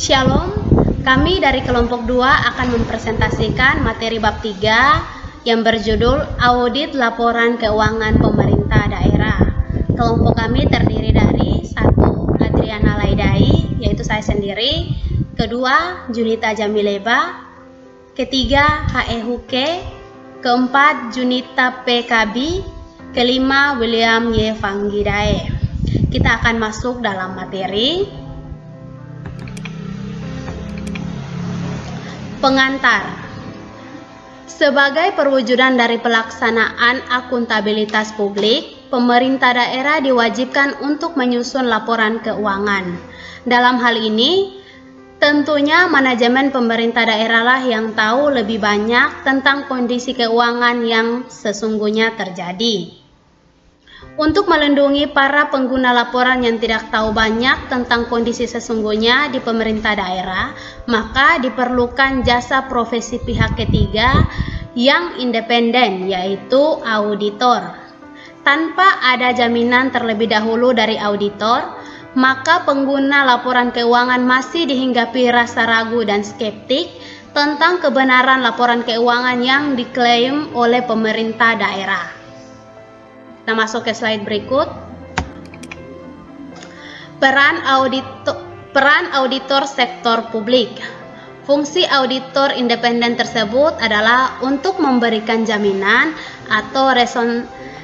Shalom, kami dari kelompok 2 akan mempresentasikan materi bab 3 yang berjudul Audit Laporan Keuangan Pemerintah Daerah. Kelompok kami terdiri dari 1. Adriana Laidai, yaitu saya sendiri. 2. Junita Jamileba. 3. H.E. Huke. 4. Junita P. Kabi. 5. William Y. Fanggidae. Kita akan masuk dalam materi. Pengantar. Sebagai perwujudan dari pelaksanaan akuntabilitas publik, pemerintah daerah diwajibkan untuk menyusun laporan keuangan. Dalam hal ini, tentunya manajemen pemerintah daerah lah yang tahu lebih banyak tentang kondisi keuangan yang sesungguhnya terjadi. Untuk melindungi para pengguna laporan yang tidak tahu banyak tentang kondisi sesungguhnya di pemerintah daerah, maka diperlukan jasa profesi pihak ketiga yang independen, yaitu auditor. Tanpa ada jaminan terlebih dahulu dari auditor, maka pengguna laporan keuangan masih dihinggapi rasa ragu dan skeptik tentang kebenaran laporan keuangan yang diklaim oleh pemerintah daerah. Kita masuk ke slide berikut. Peran auditor sektor publik. Fungsi auditor independen tersebut adalah untuk memberikan jaminan atau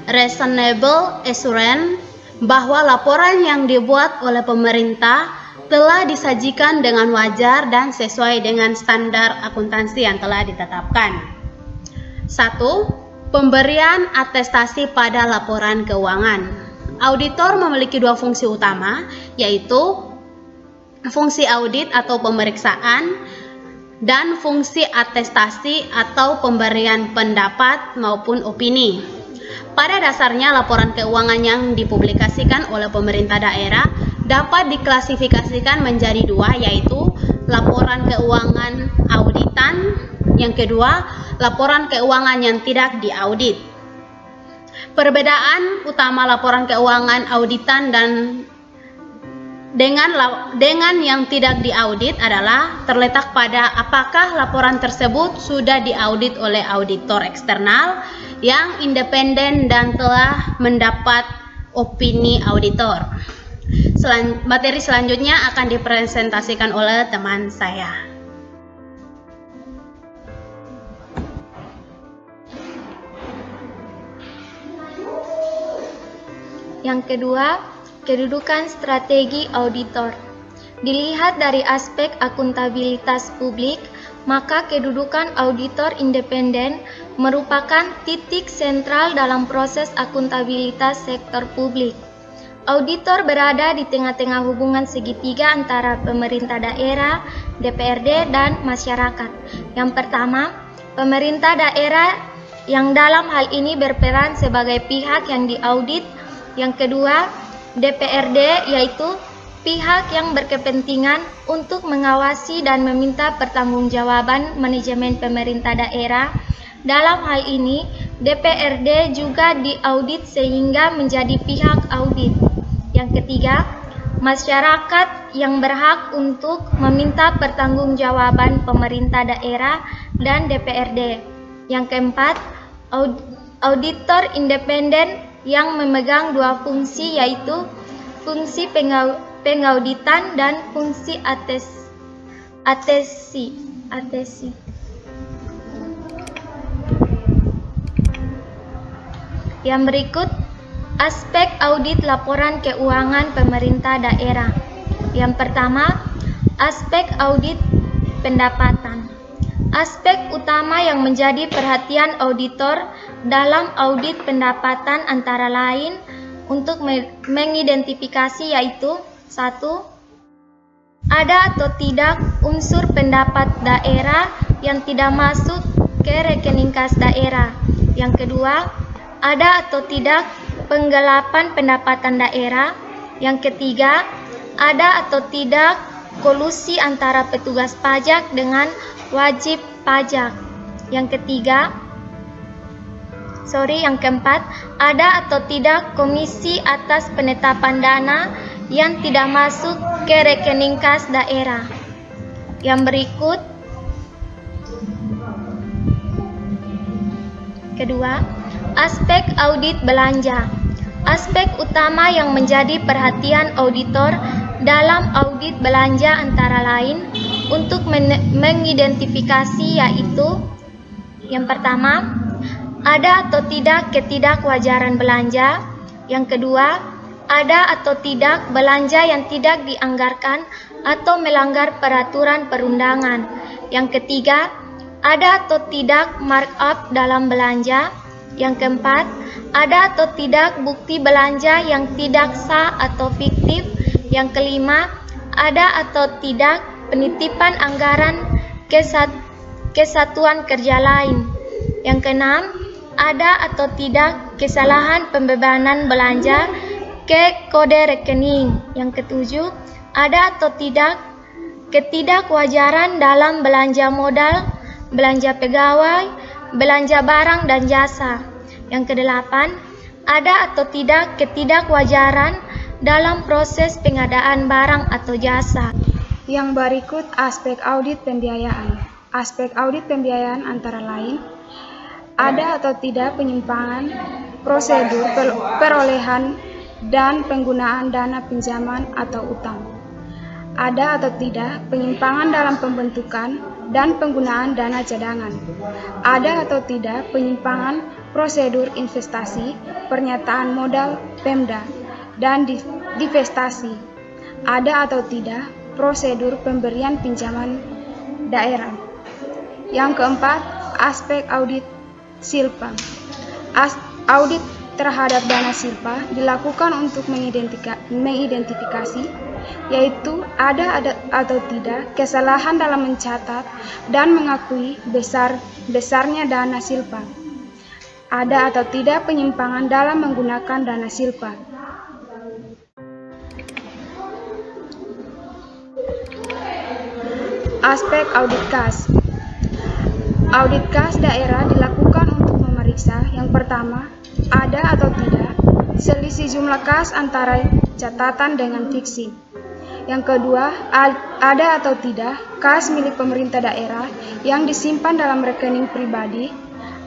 reasonable assurance bahwa laporan yang dibuat oleh pemerintah telah disajikan dengan wajar dan sesuai dengan standar akuntansi yang telah ditetapkan. 1. Pemberian atestasi pada laporan keuangan. Auditor memiliki 2 fungsi utama, yaitu fungsi audit atau pemeriksaan dan fungsi atestasi atau pemberian pendapat maupun opini. Pada dasarnya, laporan keuangan yang dipublikasikan oleh pemerintah daerah dapat diklasifikasikan menjadi 2, yaitu laporan keuangan auditan, yang kedua, laporan keuangan yang tidak diaudit. Perbedaan utama laporan keuangan auditan dengan yang tidak diaudit adalah terletak pada apakah laporan tersebut sudah diaudit oleh auditor eksternal yang independen dan telah mendapat opini auditor. Materi selanjutnya akan dipresentasikan oleh teman saya. Yang kedua, kedudukan strategi auditor. Dilihat dari aspek akuntabilitas publik, maka kedudukan auditor independen merupakan titik sentral dalam proses akuntabilitas sektor publik. Auditor berada di tengah-tengah hubungan segitiga antara pemerintah daerah, DPRD, dan masyarakat. Yang pertama, pemerintah daerah yang dalam hal ini berperan sebagai pihak yang diaudit. Yang kedua, DPRD, yaitu pihak yang berkepentingan untuk mengawasi dan meminta pertanggungjawaban manajemen pemerintah daerah. Dalam hal ini, DPRD juga diaudit sehingga menjadi pihak audit. Yang ketiga, masyarakat yang berhak untuk meminta pertanggungjawaban pemerintah daerah dan DPRD. Yang keempat, auditor independen yang memegang 2 fungsi, yaitu fungsi pengauditan dan fungsi atesi. Yang berikut, aspek audit laporan keuangan pemerintah daerah. Yang pertama, aspek audit pendapatan. Aspek utama yang menjadi perhatian auditor dalam audit pendapatan antara lain untuk mengidentifikasi, yaitu 1. Ada atau tidak unsur pendapat daerah yang tidak masuk ke rekening kas daerah. Yang kedua, ada atau tidak penggelapan pendapatan daerah. Yang ketiga, ada atau tidak kolusi antara petugas pajak dengan wajib pajak. Yang keempat, ada atau tidak komisi atas penetapan dana yang tidak masuk ke rekening kas daerah. Yang berikut, kedua, aspek audit belanja. Aspek utama yang menjadi perhatian auditor dalam audit belanja antara lain untuk mengidentifikasi yaitu: yang pertama, ada atau tidak ketidakwajaran belanja. Yang kedua, ada atau tidak belanja yang tidak dianggarkan atau melanggar peraturan perundangan. Yang ketiga, ada atau tidak markup dalam belanja. Yang keempat, ada atau tidak bukti belanja yang tidak sah atau fiktif. Yang kelima, ada atau tidak penitipan anggaran ke satuan kerja lain. Yang keenam, ada atau tidak kesalahan pembebanan belanja ke kode rekening. Yang ketujuh, ada atau tidak ketidakwajaran dalam belanja modal, belanja pegawai, belanja barang dan jasa. Yang kedelapan, ada atau tidak ketidakwajaran dalam proses pengadaan barang atau jasa. Yang berikut aspek audit pembiayaan. Aspek audit pembiayaan antara lain, ada atau tidak penyimpangan prosedur perolehan dan penggunaan dana pinjaman atau utang. Ada atau tidak penyimpangan dalam pembentukan dan penggunaan dana cadangan. Ada atau tidak penyimpangan prosedur investasi, pernyataan modal Pemda, dan divestasi. Ada atau tidak prosedur pemberian pinjaman daerah. Yang keempat, aspek audit silpa. Audit terhadap dana silpa dilakukan untuk mengidentifikasi yaitu ada atau tidak kesalahan dalam mencatat dan mengakui besarnya dana silpa. Ada atau tidak penyimpangan dalam menggunakan dana silpa. Aspek audit kas. Audit kas daerah dilakukan untuk memeriksa yang pertama, ada atau tidak selisih jumlah kas antara catatan dengan fiksi. Yang kedua, ada atau tidak kas milik pemerintah daerah yang disimpan dalam rekening pribadi.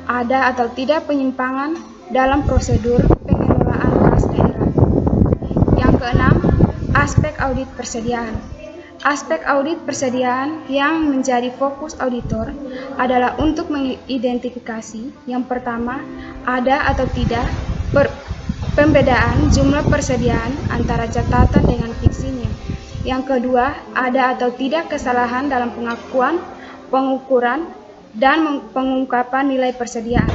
Ada atau tidak penyimpangan dalam prosedur pengelolaan kas daerah. Yang keenam, aspek audit persediaan. Aspek audit persediaan yang menjadi fokus auditor adalah untuk mengidentifikasi yang pertama, ada atau tidak pembedaan jumlah persediaan antara catatan dengan fiksinya. Yang kedua, ada atau tidak kesalahan dalam pengakuan, pengukuran, dan pengungkapan nilai persediaan.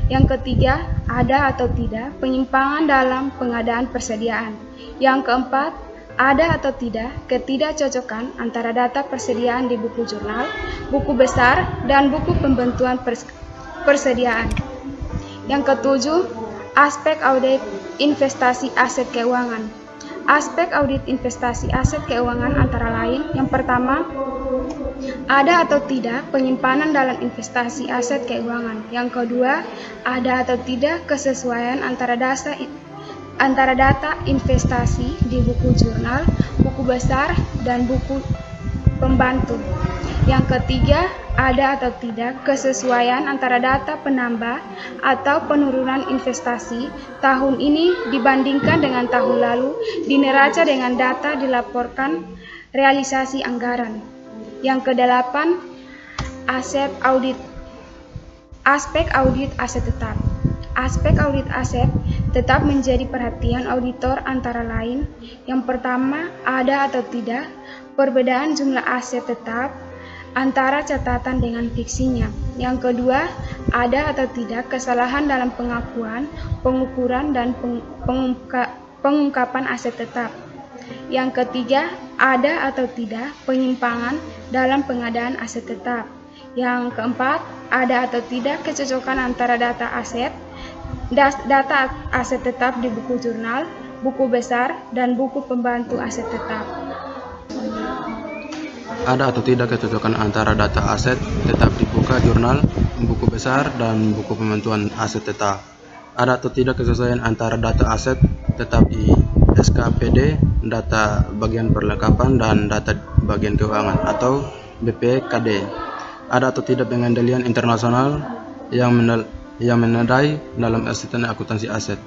Yang ketiga, ada atau tidak penyimpangan dalam pengadaan persediaan. Yang keempat, ada atau tidak ketidakcocokan antara data persediaan di buku jurnal, buku besar, dan buku pembentuan persediaan. Yang ketujuh, aspek audit investasi aset keuangan. Aspek audit investasi aset keuangan antara lain, yang pertama, ada atau tidak penyimpanan dalam investasi aset keuangan. Yang kedua, ada atau tidak kesesuaian antara data investasi di buku jurnal, buku besar, dan buku pembantu. Yang ketiga, ada atau tidak kesesuaian antara data penambah atau penurunan investasi tahun ini dibandingkan dengan tahun lalu di neraca dengan data dilaporkan realisasi anggaran. Yang kedelapan, aspek audit aset tetap. Aspek audit aset tetap menjadi perhatian auditor antara lain, yang pertama, ada atau tidak perbedaan jumlah aset tetap antara catatan dengan fiksinya. Yang kedua, ada atau tidak kesalahan dalam pengakuan, pengukuran, dan pengungkapan aset tetap. Yang ketiga, ada atau tidak penyimpangan dalam pengadaan aset tetap. Yang keempat, ada atau tidak kecocokan antara data aset tetap di buku jurnal, buku besar, dan buku pembantu aset tetap. Ada atau tidak kecocokan antara data aset tetap di buku jurnal, buku besar, dan buku pembantuan aset tetap. Ada atau tidak kesesuaian antara data aset tetap di SKPD, data bagian perlengkapan, dan data bagian keuangan, atau BPKD. Ada atau tidak pengendalian internasional yang menandai dalam asisten akuntansi aset.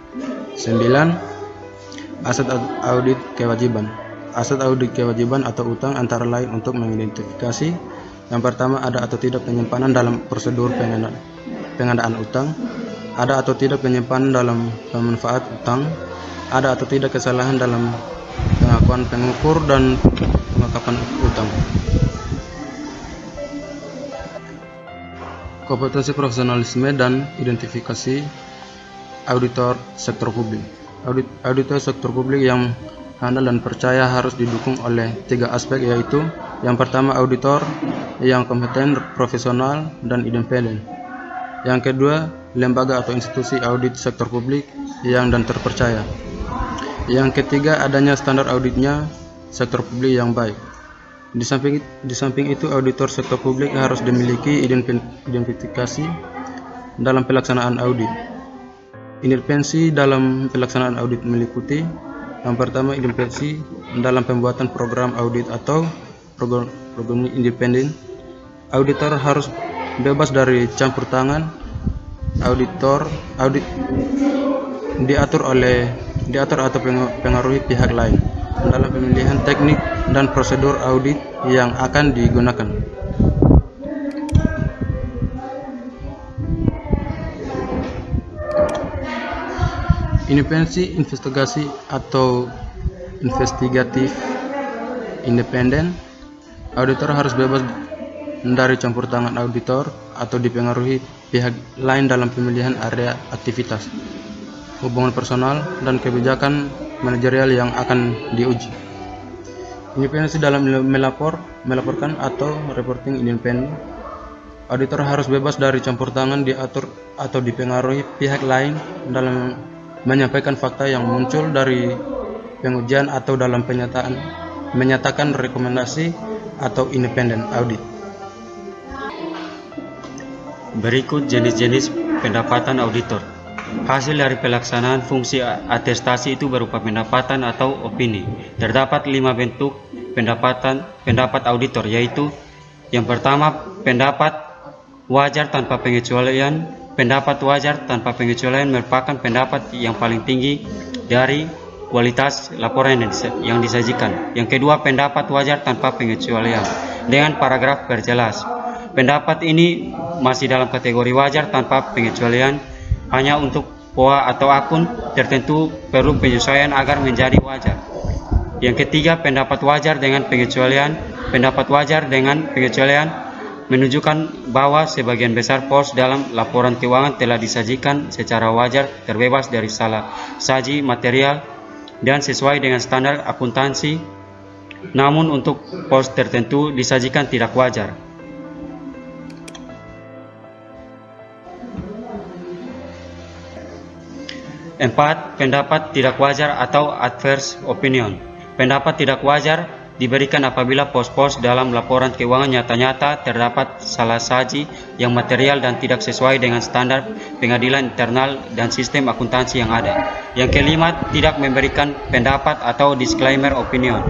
9. Aset audit kewajiban. Aset audit kewajiban atau utang antara lain untuk mengidentifikasi yang pertama, ada atau tidak penyimpanan dalam prosedur pengadaan utang, ada atau tidak penyimpanan dalam pemanfaat utang, ada atau tidak kesalahan dalam pengakuan pengukur dan pengungkapan utang. Kompetensi profesionalisme dan identifikasi auditor sektor publik. Auditor sektor publik yang handal dan percaya harus didukung oleh 3 aspek, yaitu yang pertama, auditor yang kompeten, profesional, dan independen. Yang kedua, lembaga atau institusi audit sektor publik yang dan terpercaya. Yang ketiga, adanya standar auditnya sektor publik yang baik. Di samping itu, auditor sektor publik harus dimiliki identifikasi dalam pelaksanaan audit. Independensi dalam pelaksanaan audit meliputi yang pertama, independensi dalam pembuatan program audit atau program independen. Auditor harus bebas dari campur tangan. Audit diatur atau pengaruhi pihak lain dalam pemilihan teknik dan prosedur audit yang akan digunakan. Independensi investigasi atau investigatif independen. Auditor harus bebas dari campur tangan auditor atau dipengaruhi pihak lain dalam pemilihan area aktivitas, hubungan personal, dan kebijakan manajerial yang akan diuji. Independensi dalam melaporkan atau reporting independen. Auditor harus bebas dari campur tangan, diatur atau dipengaruhi pihak lain dalam menyampaikan fakta yang muncul dari pengujian atau dalam menyatakan rekomendasi atau independen audit. Berikut jenis-jenis pendapatan auditor. Hasil dari pelaksanaan fungsi atestasi itu berupa pendapatan atau opini. Terdapat 5 bentuk pendapat auditor, yaitu yang pertama, pendapat wajar tanpa pengecualian. Pendapat wajar tanpa pengecualian merupakan pendapat yang paling tinggi dari kualitas laporan yang disajikan. Yang kedua, pendapat wajar tanpa pengecualian dengan paragraf perjelas. Pendapat ini masih dalam kategori wajar tanpa pengecualian, hanya untuk POA atau akun tertentu perlu penyesuaian agar menjadi wajar. Yang ketiga, pendapat wajar dengan pengecualian. Pendapat wajar dengan pengecualian menunjukkan bahwa sebagian besar pos dalam laporan keuangan telah disajikan secara wajar, terbebas dari salah saji material dan sesuai dengan standar akuntansi, namun untuk pos tertentu disajikan tidak wajar. Empat, pendapat tidak wajar atau adverse opinion. Pendapat tidak wajar diberikan apabila pos-pos dalam laporan keuangan nyata-nyata terdapat salah saji yang material dan tidak sesuai dengan standar pengadilan internal dan sistem akuntansi yang ada. Yang kelima, tidak memberikan pendapat atau disclaimer opinion.